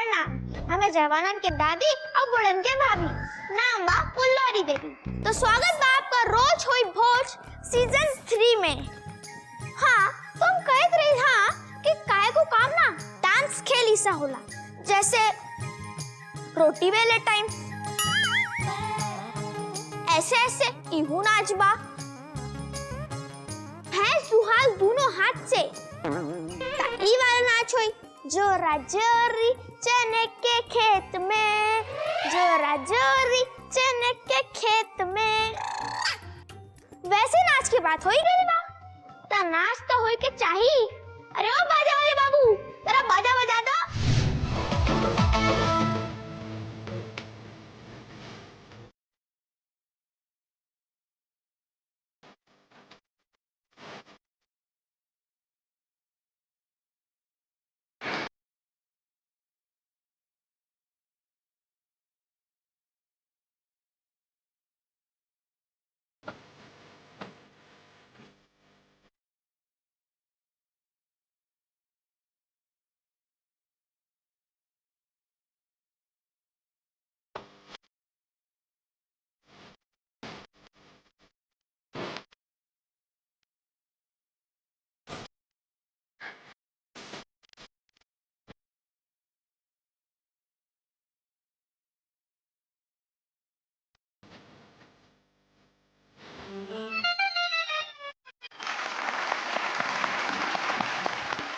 पढ़ना। हमें जवानन के दादी और बुढ़न के भाभी। नाम बा फुल्लौरी देवी। तो स्वागत बा आपका रोज होई भोज सीजन 3 में। हाँ तुम कहत रही हाँ कि काहे को काम ना डांस खेली सा होला, जैसे रोटी वेले टाइम ऐसे ऐसे इहू नाच बा है सुहाग दोनों हाथ से। ई वाला नाच होई जोरा जोरी चने के खेत में, जोरा जोरी चने के खेत में। वैसे नाच की बात होई गई बा ता नाच तो होई के चाहिए। अरे ओ बाजा वाले बाबू जरा बाजा बजा दो।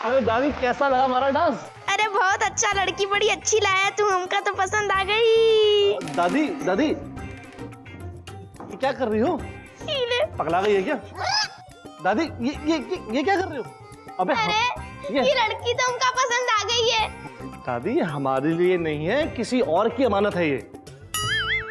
अरे दादी कैसा लगा हमारा डांस? अरे बहुत अच्छा, लड़की बड़ी अच्छी लाया तू, हमका तो पसंद आ गई। दादी दादी क्या कर रही हो? पगला गई है क्या? दादी ये क्या कर रही हो? अबे अरे ये लड़की तो हमका पसंद आ गई है। दादी हमारे लिए नहीं है, किसी और की अमानत है ये।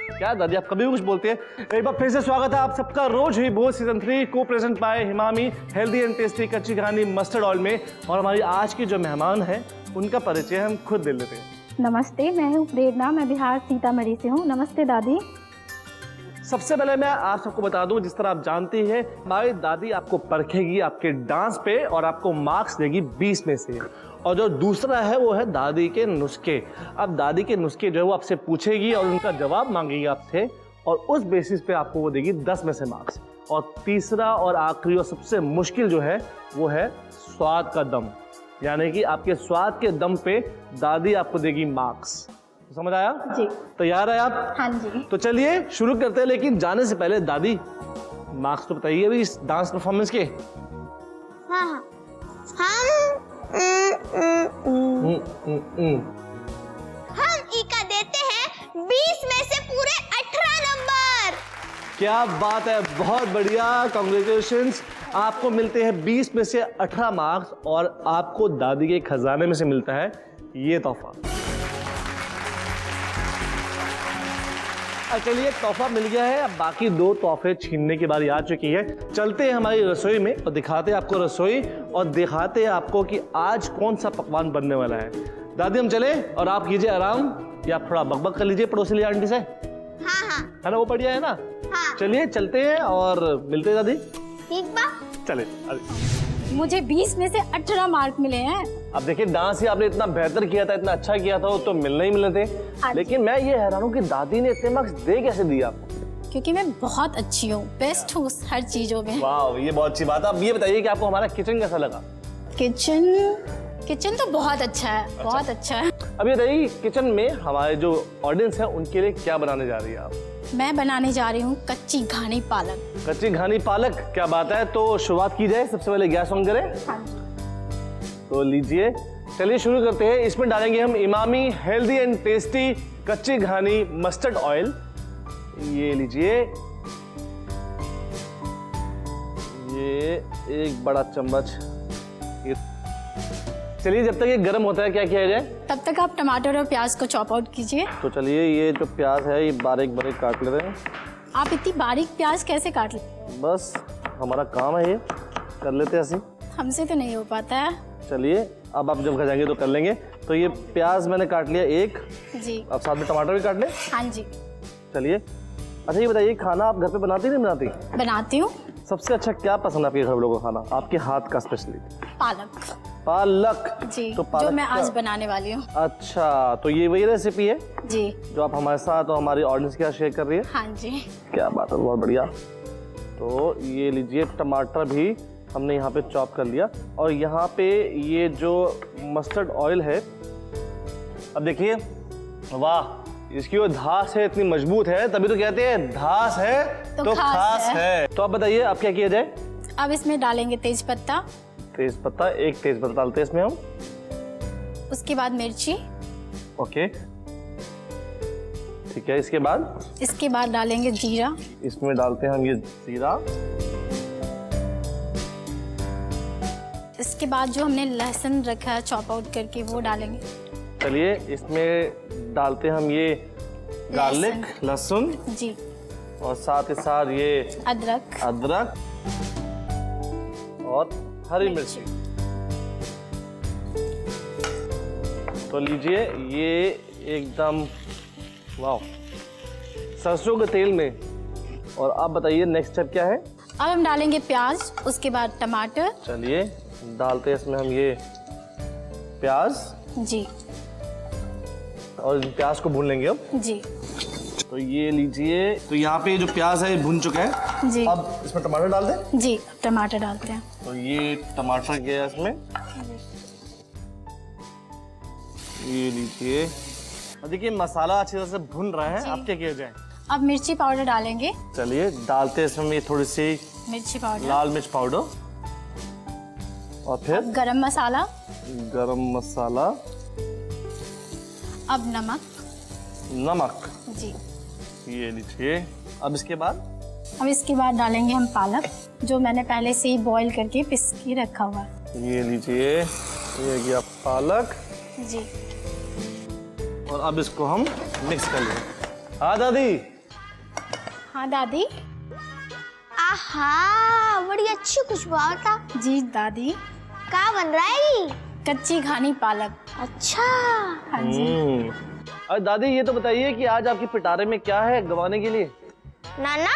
क्या दादी आप कभी भी कुछ बोलते हैं। एक बार फिर से स्वागत है आप सबका रोज ही भोज सीजन 3 को present by Emami healthy and tasty kachchi ghani mustard oil में। और हमारी आज की जो मेहमान हैं उनका परिचय हम खुद दे लेते हैं। नमस्ते, मैं हूँ प्रेरणा, मैं बिहार सीतामढ़ी से हूँ। नमस्ते दादी। सबसे पहले मैं आप सबको बता दूं, जिस तरह आप जानती हैं हमारी दादी आपको परखेगी आपके डांस पे और आपको मार्क्स देगी 20 में से। और जो दूसरा है वो है दादी के नुस्खे। अब दादी के नुस्खे जो है वो आपसे पूछेगी और उनका जवाब मांगेगी आपसे और उस बेसिस पे आपको वो देगी 10 में से मार्क्स। और तीसरा और आखिरी और सबसे मुश्किल जो है वो है स्वाद का दम, यानी कि आपके स्वाद के दम पे दादी आपको देगी मार्क्स। समझ आया जी। तैयार है आप? हाँ जी। तो चलिए शुरू करते हैं, लेकिन जाने से पहले दादी मार्क्स तो बताइए अभी इस डांस परफॉर्मेंस के। हाँ हाँ हम इका देते हैं 20 में से पूरे 18 नंबर। क्या बात है, बहुत बढ़िया, कांग्रेचुलेशंस। आपको मिलते हैं 20 में से 18 मार्क्स और आपको दादी के खजाने में से मिलता है ये तोहफा। चलिए तोहफा मिल गया है, अब बाकी 2 तोहफे छीनने की बारी आ चुकी है। चलते हैं हमारी रसोई में और दिखाते हैं आपको रसोई और दिखाते हैं आपको कि आज कौन सा पकवान बनने वाला है। दादी हम चले और आप कीजिए आराम या थोड़ा बकबक कर लीजिए पड़ोसी आंटी से। हाँ हाँ है ना, वो बढ़िया है ना? हाँ। चलिए चलते हैं और मिलते हैं दादी। ठीक बा। चले। मुझे 20 में से 18 मार्क मिले हैं। अब देखिए डांस ही आपने इतना बेहतर किया था, इतना अच्छा किया था, तो मिलने ही मिलने थे। लेकिन मैं ये हैरान हूँ कि दादी ने इतने मार्क्स दे कैसे दिए आपको? क्योंकि मैं बहुत अच्छी हूँ, बेस्ट हूँ हर चीजों में। वाह, ये बहुत अच्छी बात है। अब ये बताइए कि आपको हमारा किचन कैसा लगा? किचन तो बहुत अच्छा है, बहुत अच्छा है। अब ये बताइए किचन में हमारे जो ऑडियंस है उनके लिए क्या बनाने जा रही है आप? मैं बनाने जा रही हूँ कच्ची घानी पालक। कच्ची घानी पालक, क्या बात है। तो शुरुआत की जाए, सबसे पहले गैस ऑन करें। हाँ जी। तो लीजिए, चलिए शुरू करते हैं। इसमें डालेंगे हम Emami healthy and tasty kachchi ghani mustard oil. ये लीजिए, ये 1 बड़ा चम्मच। चलिए जब तक ये गर्म होता है क्या किया जाए? तब तक आप टमाटर और प्याज को चॉप आउट कीजिए। तो चलिए ये जो प्याज है ये बारीक बारीक काट ले रहे हैं। आप इतनी बारीक प्याज कैसे काट ले? बस हमारा काम है, ये कर लेते हैं ऐसे। हमसे तो नहीं हो पाता है। चलिए अब आप जब घर जाएंगे तो कर लेंगे। तो ये प्याज मैंने काट लिया 1। जी। अब साथ में टमाटर भी काट लें। हाँ जी। चलिए, अच्छा ये बताइए खाना आप घर पे बनाती नहीं बनाती? बनाती हूँ। सबसे अच्छा क्या पसंद है आपके घर लोगों को खाना, आपके हाथ का स्पेशली? पालक। पालक जी, तो जो मैं का- आज बनाने वाली हूँ। अच्छा, तो ये वही रेसिपी है जी जो आप हमारे साथ और हमारी ऑडियंस के साथ शेयर कर रही है। हाँ जी। क्या बात है, बहुत बढ़िया। तो ये लीजिए, टमाटर भी हमने यहाँ पे चॉप कर लिया और यहाँ पे ये जो मस्टर्ड ऑयल है, अब देखिए, वाह, इसकी वो धास है इतनी मजबूत है, तभी तो कहते हैं धास है तो खास है। तो आप बताइए अब क्या किया जाए? अब इसमें डालेंगे तेज पत्ता, तेज पत्ता, एक तेज पत्ता डालते हैं इसमें हम। उसके बाद मिर्ची, ओके, ठीक है। इसके बाद डालेंगे जीरा, इसमें डालते हैं हम ये जीरा। इसके बाद जो हमने लहसुन रखा है चॉप आउट करके वो डालेंगे। चलिए, इसमें डालते हैं हम ये गार्लिक, लहसुन जी, और साथ ही साथ ये अदरक और हरी मिर्ची। तो लीजिए, ये एकदम वाह, सरसों के तेल में। और आप बताइए नेक्स्ट स्टेप क्या है? अब हम डालेंगे प्याज, उसके बाद टमाटर। चलिए, डालते हैं इसमें हम ये प्याज जी और प्याज को भून लेंगे अब। जी तो ये लीजिए, तो यहाँ पे जो प्याज है ये भुन चुका है जी। अब इसमें टमाटर डाल दें। जी, टमाटर डालते हैं। तो ये टमाटर गया इसमें, ये लीजिए। अब देखिए, मसाला अच्छी तरह से भुन रहा है। अब क्या किया जाए? अब मिर्ची पाउडर डालेंगे। चलिए, डालते हैं इसमें ये थोड़ी सी मिर्ची पाउडर, लाल मिर्च पाउडर और फिर गरम मसाला, अब नमक। जी। ये लीजिए। अब इसके बाद डालेंगे हम पालक, जो मैंने पहले से ही बॉईल करके पिस के रखा हुआ है। ये लीजिए, ये गया पालक। जी। और अब इसको हम मिक्स कर लेंगे। हाँ दादी। हाँ दादी। आहा, बड़ी अच्छी खुशबू आता। जी दादी। क्या बन रहा है ये? कच्ची घानी पालक। अच्छा। हाँ जी। अरे दादी, ये तो बताइए कि आज आपके पिटारे में क्या है गवाने के लिए? नाना,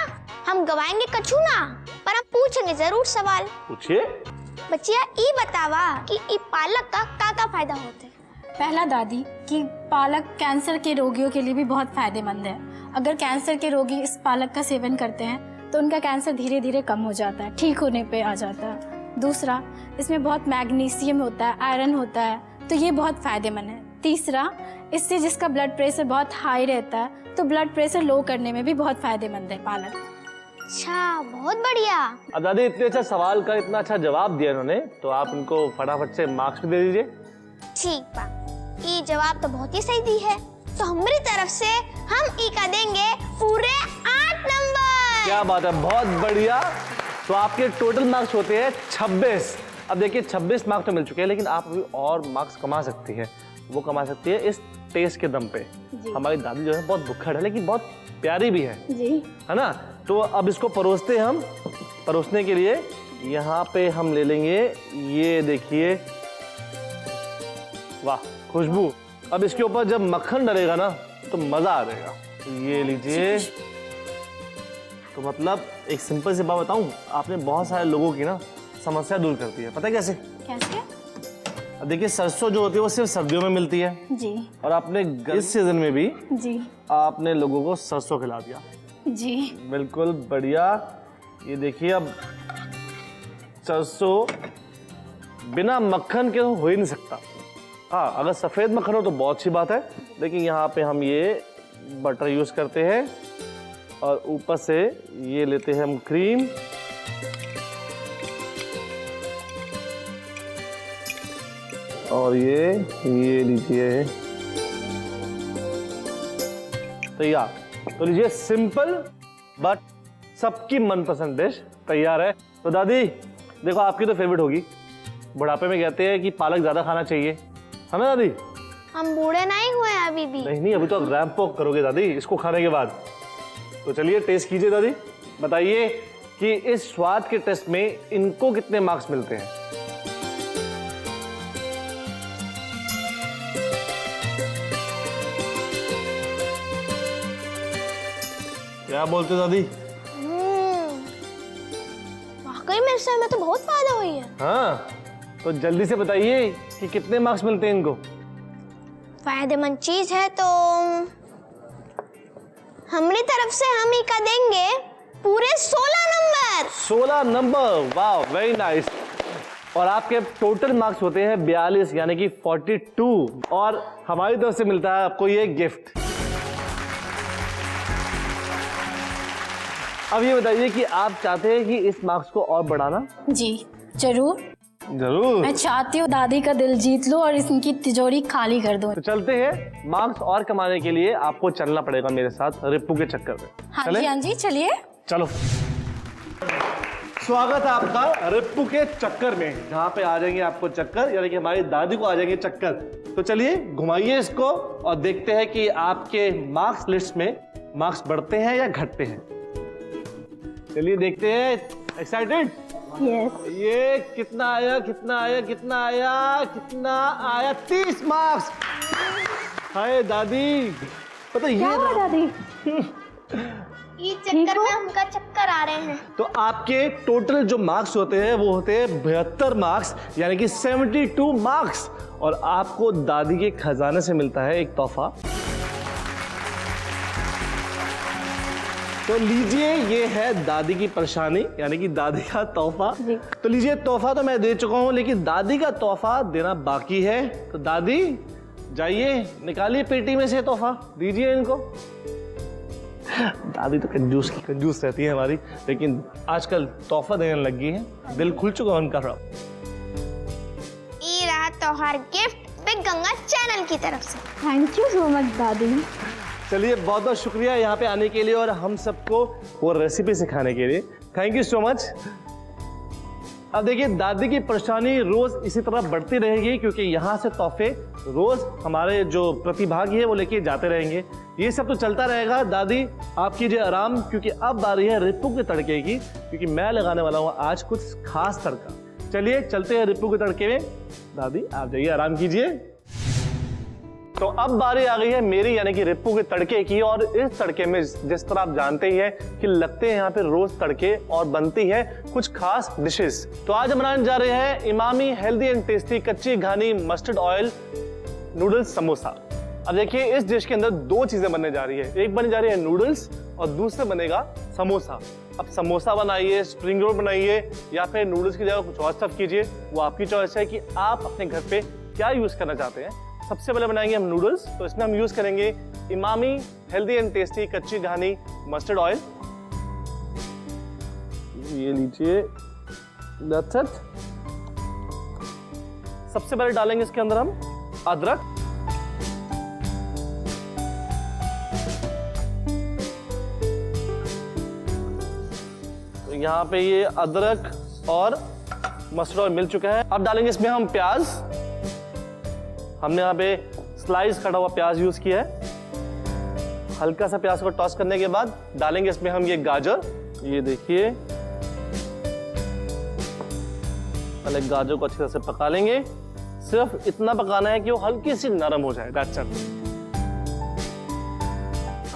हम गवाएंगे कछु ना, पर हम पूछेंगे जरूर सवाल। पूछिए। बच्चिया, ई बतावा कि ई पालक का क्या फायदा होते हैं? पहला दादी कि पालक कैंसर के रोगियों के लिए भी बहुत फायदेमंद है। अगर कैंसर के रोगी इस पालक का सेवन करते हैं तो उनका कैंसर धीरे धीरे कम हो जाता है, ठीक होने पे आ जाता है। दूसरा, इसमें बहुत मैग्नीशियम होता है, आयरन होता है, तो ये बहुत फायदेमंद है। तीसरा, इससे जिसका ब्लड प्रेशर बहुत हाई रहता है तो ब्लड प्रेशर लो करने में भी बहुत फायदेमंद है पालक। अच्छा, बहुत बढ़िया। अब दादी, इतने अच्छा सवाल का इतना अच्छा जवाब दिया इन्होंने, तो आप इनको फटाफट से मार्क्स भी दे दीजिए। ठीक बा, ये जवाब तो बहुत ही सही दी है, तो हमारी तरफ से हम ई का देंगे पूरे 8 नंबर। क्या बात है, बहुत बढ़िया। तो आपके टोटल मार्क्स होते हैं 26। अब देखिए, 26 मार्क्स तो मिल चुके हैं, लेकिन आप अभी और मार्क्स कमा सकती हैं। वो कमा सकती है इस टेस्ट के दम पे। हमारी दादी जो है बहुत भुक्खड़ है, लेकिन बहुत प्यारी भी है जी, है ना। तो अब इसको परोसते हैं हम। परोसने के लिए यहाँ पे हम ले लेंगे, ये देखिए, वाह खुशबू। अब इसके ऊपर जब मक्खन डलेगा ना तो मजा आ जाएगा। ये लीजिए। तो मतलब एक सिंपल सी बात बताऊं, आपने बहुत सारे लोगों की ना समस्या दूर कर दी है। पता है कैसे? कैसे? अब देखिए, सरसों जो होती है वो सिर्फ सर्दियों में मिलती है जी और आपने इस सीजन में भी जी आपने लोगों को सरसों खिला दिया। जी, बिल्कुल बढ़िया। ये देखिए, अब सरसों बिना मक्खन के हो ही नहीं सकता। हाँ, अगर सफेद मक्खन हो तो बहुत अच्छी बात है, लेकिन यहाँ पे हम ये बटर यूज करते हैं और ऊपर से ये लेते हैं हम क्रीम। और ये लीजिए तैयार। तो लीजिए, सिंपल बट सबकी मनपसंद डिश तैयार है। तो दादी देखो, आपकी तो फेवरेट होगी। बुढ़ापे में कहते हैं कि पालक ज्यादा खाना चाहिए, है ना दादी? हम बूढ़े नहीं हुए अभी भी। नहीं, अभी तो रैंप वॉक करोगे दादी इसको खाने के बाद। तो चलिए टेस्ट कीजिए दादी, बताइए कि इस स्वाद के टेस्ट में इनको कितने मार्क्स मिलते हैं। क्या बोलते हो दादी? वाकई में इससे हमें तो बहुत फायदा हुई है। हाँ, तो जल्दी से बताइए कि कितने मार्क्स मिलते हैं इनको। फायदेमंद चीज है तो हमारी तरफ से हम ही का देंगे पूरे 16 नंबर। 16 नंबर, वाह वेरी नाइस। और आपके टोटल मार्क्स होते हैं 42 यानी कि 42। और हमारी तरफ से मिलता है आपको ये गिफ्ट। अब ये बताइए कि आप चाहते हैं कि इस मार्क्स को और बढ़ाना? जी जरूर जरूर। मैं चाहती हूँ दादी का दिल जीत लूं और इनकी तिजोरी खाली कर दूं। तो चलते हैं, मार्क्स और कमाने के लिए आपको चलना पड़ेगा मेरे साथ रिप्पू के चक्कर में। हाँ जी चलिए। चलो, स्वागत है आपका रिप्पू के चक्कर में, जहाँ पे आ जाएंगे आपको चक्कर, यानी कि हमारी दादी को आ जाएंगे चक्कर। तो चलिए घुमाइए इसको और देखते हैं कि आपके मार्क्स लिस्ट में मार्क्स बढ़ते हैं या घटते हैं। चलिए देखते हैं। एक्साइटेड? यस। ये कितना आया, कितना आया, कितना आया, कितना आया? 30 मार्क्स। हाय दादी, पता ये दादी ये चक्कर में हमका चक्कर आ रहे हैं। तो आपके टोटल जो मार्क्स होते हैं वो होते हैं 72 मार्क्स, यानी कि 72 मार्क्स। और आपको दादी के खजाने से मिलता है एक तोहफा। तो लीजिए, ये है दादी की परेशानी, यानी कि दादी का तोहफा। तो लीजिए, तोहफा तो मैं दे चुका हूं, लेकिन दादी का तोहफा देना बाकी है। तो दादी जाइए, निकालिए पेटी में से तोहफा, दीजिए इनको। दादी तो कंजूस की कंजूस रहती है हमारी, लेकिन आजकल तोहफा देने लग गई है, दिल खुल चुका उनका। ये रहा तोहार गिफ्ट बिग गंगा चैनल की तरफ से। थैंक यू सो मच दादी। चलिए, बहुत बहुत शुक्रिया यहाँ पे आने के लिए और हम सबको वो रेसिपी सिखाने के लिए। Thank you so much. अब देखिए, दादी की परेशानी रोज इसी तरह बढ़ती रहेगी, क्योंकि यहाँ से तोहफे रोज हमारे जो प्रतिभागी है वो लेके जाते रहेंगे। ये सब तो चलता रहेगा। दादी आप कीजिए आराम, क्योंकि अब बारी है रिप्पू के तड़के की, क्योंकि मैं लगाने वाला हूँ आज कुछ खास तड़का। चलिए चलते हैं रिप्पू के तड़के में। दादी आप जाइए, आराम कीजिए। तो अब बारी आ गई है मेरी, यानी कि रिप्पू के तड़के की। और इस तड़के में जिस तरह आप जानते ही हैं कि लगते हैं यहाँ पे रोज तड़के और बनती है कुछ खास डिशेस। तो आज हम बनाने जा रहे हैं Emami healthy and tasty kachchi ghani mustard oil noodles samosa. अब देखिए, इस डिश के अंदर दो चीजें बनने जा रही है। एक बनी जा रही है नूडल्स और दूसरा बनेगा समोसा। अब समोसा बनाइए, स्प्रिंग रोल बनाइए, या फिर नूडल्स की जगह कुछ और स्टफ कीजिए, वो आपकी चॉइस है कि आप अपने घर पे क्या यूज करना चाहते हैं। सबसे पहले बनाएंगे हम नूडल्स। तो इसमें हम यूज करेंगे Emami healthy and tasty kachchi ghani mustard oil. ये लीजिए, दैट्स इट। सबसे पहले डालेंगे इसके अंदर हम अदरक। तो यहाँ पे ये अदरक और मस्टर्ड ऑयल मिल चुका है। अब डालेंगे इसमें हम प्याज। हमने यहाँ पे स्लाइस कटा हुआ प्याज यूज किया है। हल्का सा प्याज को टॉस करने के बाद डालेंगे इसमें हम ये गाजर। ये देखिए, पहले गाजर को अच्छी तरह से पका लेंगे। सिर्फ इतना पकाना है कि वो हल्की सी नरम हो जाए। That's it.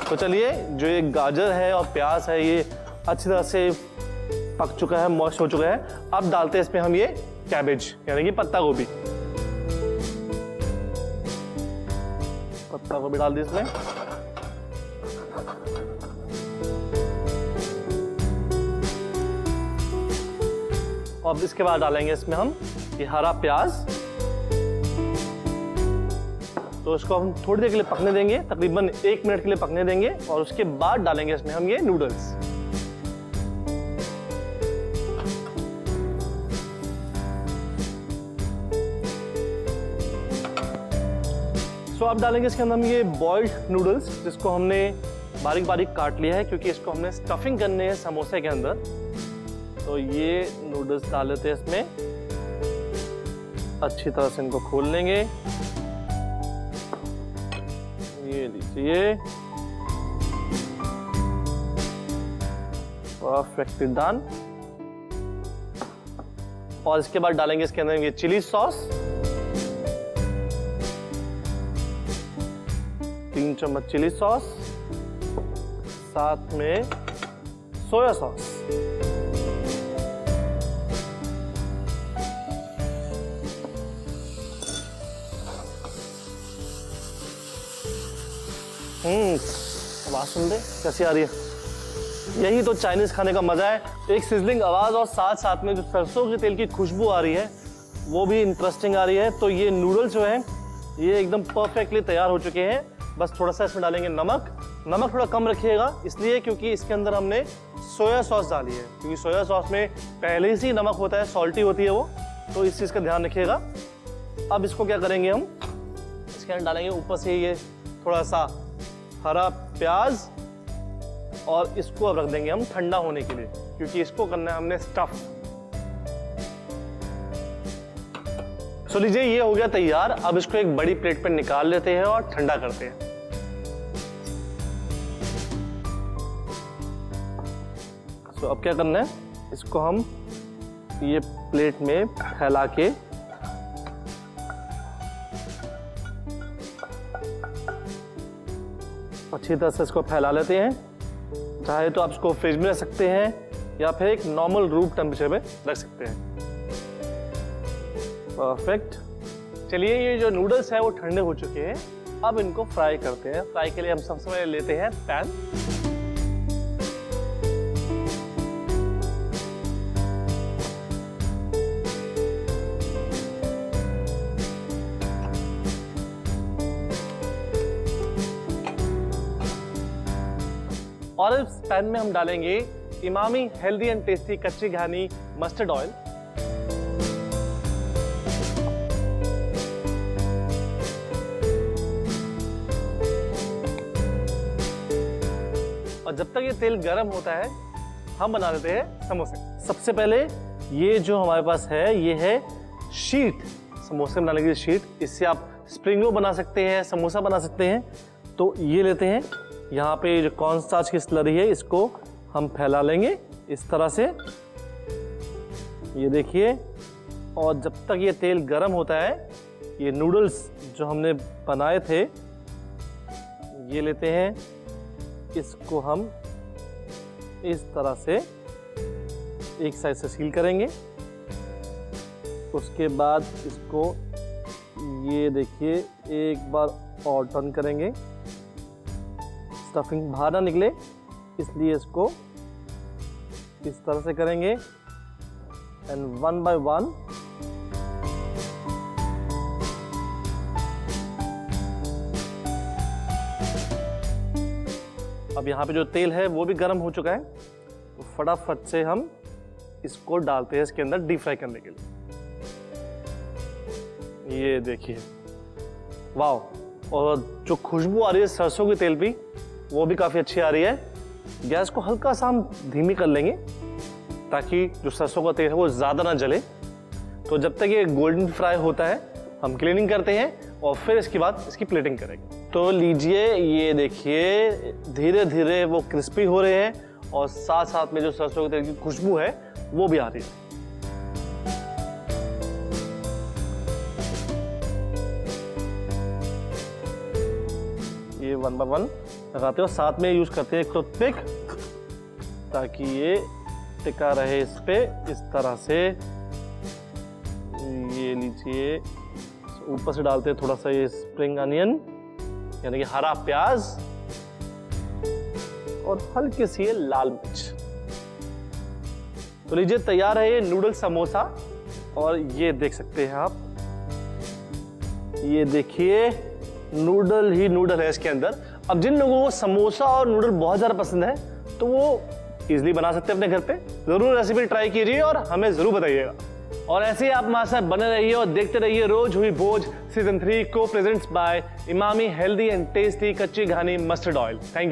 तो चलिए, जो ये गाजर है और प्याज है ये अच्छी तरह से पक चुका है, मॉइस्ट हो चुका है। अब डालते हैं इसमें हम ये कैबेज, यानी कि पत्ता गोभी। पत्ता गोभी डाल दी इसमें। और अब इसके बाद डालेंगे इसमें हम ये हरा प्याज। तो इसको हम थोड़ी देर के लिए पकने देंगे, तकरीबन 1 मिनट के लिए पकने देंगे। और उसके बाद डालेंगे इसमें हम ये नूडल्स। तो अब डालेंगे इसके अंदर हम ये बॉइल्ड नूडल्स, जिसको हमने बारीक बारीक काट लिया है, क्योंकि इसको हमने स्टफिंग करने है समोसे के अंदर। तो ये नूडल्स डाल लेते हैं इसमें, अच्छी तरह से इनको खोल लेंगे। ये लीजिए, परफेक्टली डन। और इसके बाद डालेंगे इसके अंदर ये चिली सॉस, 3 चम्मच चिली सॉस, साथ में सोया सॉस। आवाज सुन दे कैसी आ रही है। यही तो चाइनीज खाने का मजा है, एक सिजलिंग आवाज और साथ साथ में जो सरसों के तेल की खुशबू आ रही है वो भी इंटरेस्टिंग आ रही है। तो ये नूडल्स जो है ये एकदम परफेक्टली तैयार हो चुके हैं। बस थोड़ा सा इसमें डालेंगे नमक थोड़ा कम रखिएगा, इसलिए क्योंकि इसके अंदर हमने सोया सॉस डाली है, क्योंकि सोया सॉस में पहले से ही नमक होता है, सॉल्टी होती है वो, तो इस चीज का ध्यान रखिएगा। अब इसको क्या करेंगे हम, इसके अंदर डालेंगे ऊपर से ये थोड़ा सा हरा प्याज और इसको अब रख देंगे हम ठंडा होने के लिए, क्योंकि इसको करना है हमने स्टफ। सो लीजिए ये हो गया तैयार। अब इसको एक बड़ी प्लेट पर निकाल लेते हैं और ठंडा करते हैं। सो अब क्या करना है, इसको हम ये प्लेट में फैला के अच्छी तरह से इसको फैला लेते हैं। चाहे तो आप इसको फ्रिज में रख सकते हैं या फिर एक नॉर्मल रूम टेम्परेचर में रख सकते हैं। परफेक्ट। चलिए ये जो नूडल्स है वो ठंडे हो चुके हैं, अब इनको फ्राई करते हैं। फ्राई के लिए हम सबसे पहले लेते हैं पैन, और इस पैन में हम डालेंगे Emami healthy and tasty kachchi ghani mustard oil. और जब तक ये तेल गर्म होता है हम बना देते हैं समोसे। सबसे पहले ये जो हमारे पास है ये है शीट, समोसे बनाने की शीट। इससे आप स्प्रिंग रोल बना सकते हैं, समोसा बना सकते हैं। तो ये लेते हैं, यहाँ पे जो कॉर्नस्टार्च की स्लरी है इसको हम फैला लेंगे इस तरह से, ये देखिए। और जब तक ये तेल गर्म होता है ये नूडल्स जो हमने बनाए थे ये लेते हैं, इसको हम इस तरह से एक साइड से सील करेंगे। उसके बाद इसको ये देखिए एक बार और टर्न करेंगे, स्टफिंग बाहर ना निकले इसलिए इसको इस तरह से करेंगे। एंड वन बाय वन अब यहाँ पे जो तेल है वो भी गर्म हो चुका है, तो फटाफट से हम इसको डालते हैं इसके अंदर डीप फ्राई करने के लिए। ये देखिए वाह, और जो खुशबू आ रही है सरसों के तेल की वो भी काफ़ी अच्छी आ रही है। गैस को हल्का सा हम धीमी कर लेंगे ताकि जो सरसों का तेल है वो ज़्यादा ना जले। तो जब तक ये गोल्डन फ्राई होता है हम क्लीनिंग करते हैं और फिर इसके बाद इसकी प्लेटिंग करेंगे। तो लीजिए ये देखिए धीरे धीरे वो क्रिस्पी हो रहे हैं और साथ साथ में जो सरसों के तेल की खुशबू है वो भी आ रही है। ये वन बाय वन लगाते हो, साथ में यूज करते हैं टूथपिक ताकि ये टिका रहे इस पे इस तरह से। ये लीजिए ऊपर से डालते हैं थोड़ा सा ये स्प्रिंग अनियन यानी कि हरा प्याज और हल्की सी ये लाल मिर्च। तो लीजिए तैयार है ये नूडल समोसा। और ये देख सकते हैं आप, ये देखिए नूडल ही नूडल है इसके अंदर। अब जिन लोगों को समोसा और नूडल बहुत ज्यादा पसंद है तो वो इजीली बना सकते हैं अपने घर पे। जरूर रेसिपी ट्राई कीजिए और हमें जरूर बताइएगा। और ऐसे ही आप हमारे साथ बने रहिए और देखते रहिए रोज हुई बोझ सीजन 3 को presents by Emami healthy and tasty kachchi ghani mustard oil. Thank you.